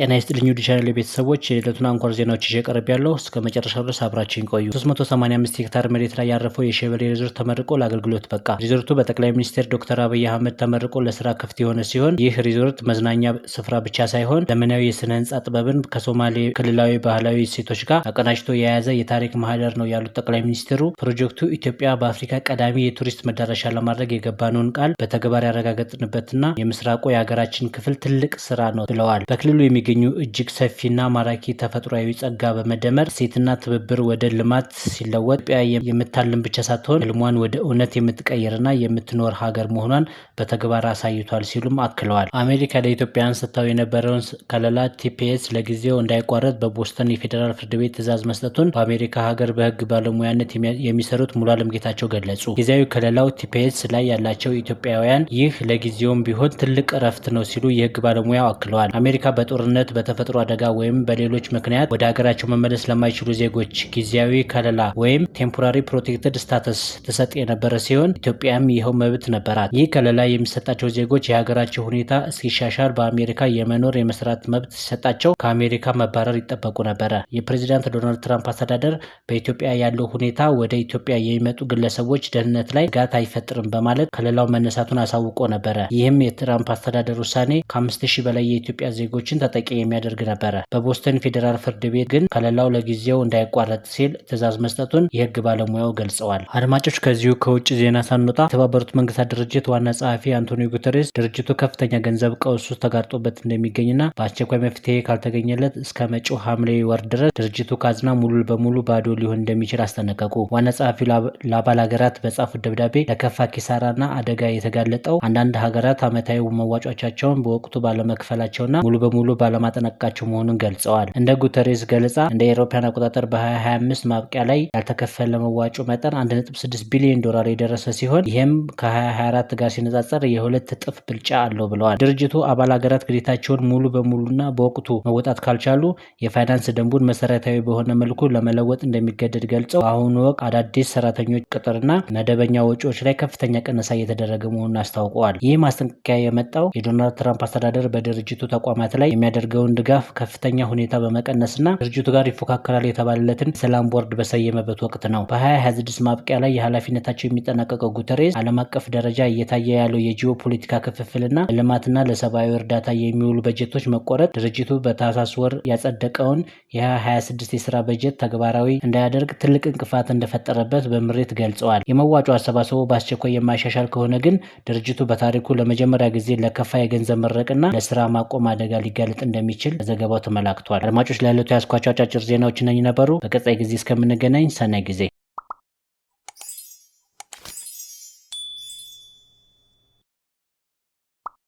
ጤና ይስጥልኝ ውድ ቻናሌ ቤተሰቦች የዕለቱን አንኳር ዜናዎች ይዤ ቀርቤያለሁ። እስከ መጨረሻው ድረስ አብራችሁን ቆዩ። 385 ሄክታር መሬት ላይ ያረፈው የሸበሌ ሪዞርት ተመርቆ ለአገልግሎት በቃ። ሪዞርቱ በጠቅላይ ሚኒስትር ዶክተር አብይ አህመድ ተመርቆ ለስራ ክፍት የሆነ ሲሆን ይህ ሪዞርት መዝናኛ ስፍራ ብቻ ሳይሆን ዘመናዊ የስነ ህንጻ ጥበብን ከሶማሌ ክልላዊ ባህላዊ እሴቶች ጋር አቀናጅቶ የያዘ የታሪክ ማህደር ነው ያሉት ጠቅላይ ሚኒስትሩ ፕሮጀክቱ ኢትዮጵያ በአፍሪካ ቀዳሚ የቱሪስት መዳረሻ ለማድረግ የገባነውን ቃል በተግባር ያረጋገጥንበትና የምስራቁ የሀገራችን ክፍል ትልቅ ስራ ነው ብለዋል። በክልሉ የሚገኙ እጅግ ሰፊና ማራኪ ተፈጥሯዊ ጸጋ በመደመር እሴትና ትብብር ወደ ልማት ሲለወጥ ኢትዮጵያ የምታልም ብቻ ሳትሆን ህልሟን ወደ እውነት የምትቀይርና የምትኖር ሀገር መሆኗን በተግባር አሳይቷል ሲሉም አክለዋል። አሜሪካ ለኢትዮጵያውያን ስታው የነበረውን ከለላ ቲፒኤስ ለጊዜው እንዳይቋረጥ በቦስተን የፌዴራል ፍርድ ቤት ትዕዛዝ መስጠቱን በአሜሪካ ሀገር በህግ ባለሙያነት የሚሰሩት ሙሉዓለም ጌታቸው ገለጹ። ጊዜያዊ ከለላው ቲፒኤስ ላይ ያላቸው ኢትዮጵያውያን ይህ ለጊዜውም ቢሆን ትልቅ እረፍት ነው ሲሉ የህግ ባለሙያው አክለዋል። አሜሪካ በጦርነት በተፈጥሮ አደጋ ወይም በሌሎች ምክንያት ወደ ሀገራቸው መመለስ ለማይችሉ ዜጎች ጊዜያዊ ከለላ ወይም ቴምፖራሪ ፕሮቴክትድ ስታተስ ትሰጥ የነበረ ሲሆን ኢትዮጵያም ይኸው መብት ነበራት። ይህ ከለላ የሚሰጣቸው ዜጎች የሀገራቸው ሁኔታ እስኪሻሻል በአሜሪካ የመኖር የመስራት መብት ሲሰጣቸው ከአሜሪካ መባረር ይጠበቁ ነበረ። የፕሬዚዳንት ዶናልድ ትራምፕ አስተዳደር በኢትዮጵያ ያለው ሁኔታ ወደ ኢትዮጵያ የሚመጡ ግለሰቦች ደህንነት ላይ ስጋት አይፈጥርም በማለት ከለላው መነሳቱን አሳውቆ ነበረ። ይህም የትራምፕ አስተዳደር ውሳኔ ከ5000 በላይ የኢትዮጵያ ዜጎችን ተጠቂ የሚያደርግ ነበረ። በቦስተን ፌዴራል ፍርድ ቤት ግን ከለላው ለጊዜው እንዳይቋረጥ ሲል ትዕዛዝ መስጠቱን የህግ ባለሙያው ገልጸዋል። አድማጮች ከዚሁ ከውጭ ዜና ሳንወጣ የተባበሩት መንግስታት ድርጅት ዋና ጸሐፊ አንቶኒዮ ጉተሬስ ድርጅቱ ከፍተኛ ገንዘብ ቀውስ ውስጥ ተጋርጦበት እንደሚገኝና በአስቸኳይ መፍትሄ ካልተገኘለት እስከ መጪው ሐምሌ ወር ድረስ ድርጅቱ ካዝና ሙሉ በሙሉ ባዶ ሊሆን እንደሚችል አስጠነቀቁ። ዋና ጸሐፊው ለአባል ሀገራት በጻፉት ደብዳቤ ለከፋ ኪሳራና አደጋ የተጋለጠው አንዳንድ ሀገራት ዓመታዊ መዋጮቻቸውን በወቅቱ ባለመክፈላቸውና ሙሉ በሙሉ ባለማጠናቀቃቸው መሆኑን ገልጸዋል። እንደ ጉተሬስ ገለጻ እንደ አውሮፓውያን አቆጣጠር በ2025 ማብቂያ ላይ ያልተከፈለ መዋጮ መጠን 1.6 ቢሊዮን ዶላር የደረሰ ሲሆን ይህም ከ2024 ጋር ሲነጻጸር የሁለት እጥፍ ብልጫ አለው ብለዋል። ድርጅቱ አባል ሀገራት ግዴታቸውን ሙሉ በሙሉና በወቅቱ መወጣት ካልቻሉ የፋይናንስ ደንቡን መሰረታዊ በሆነ መልኩ ለመለወጥ እንደሚገደድ ገልጸው በአሁኑ ወቅት አዳዲስ ሰራተኞች ቅጥርና መደበኛ ወጪዎች ላይ ከፍተኛ ቅነሳ እየተደረገ መሆኑን አስታውቀዋል። ይህ ማስጠንቀቂያ የመጣው የዶናልድ ትራምፕ አስተዳደር በድርጅቱ ተቋማት ላይ የሚያደርገውን ድጋፍ ከፍተኛ ሁኔታ በመቀነስና ድርጅቱ ጋር ይፎካከራል የተባለለትን ሰላም ቦርድ በሰየመበት ወቅት ነው። በ2026 ማብቂያ ላይ የኃላፊነታቸው የሚጠናቀቀው ጉተሬስ ዓለም አቀፍ ደረጃ እየታየ ያለው የጂኦ ፖለቲካ ክፍፍልና ለልማትና ለሰብአዊ እርዳታ የሚውሉ በጀቶች መቆረጥ ድርጅቱ በታህሳስ ወር ያጸደቀውን የ2026 የስራ በጀት ተግባራዊ እንዳያደርግ ትልቅ እንቅፋት እንደፈጠረበት በምሬት ገልጸዋል። የመዋጮ አሰባሰቡ በአስቸኳይ የማይሻሻል ከሆነ ግን ድርጅቱ በታሪኩ ለመጀመሪያ ጊዜ ለከፋ የገንዘብ መረቅና ለስራ ማቆም አደጋ ሊጋለጥ እንደሚችል በዘገባው ተመላክቷል። አድማጮች ለዕለቱ ያስኳቸው አጫጭር ዜናዎች እነኚህ ነበሩ። በቀጣይ ጊዜ እስከምንገናኝ ሰናይ ጊዜ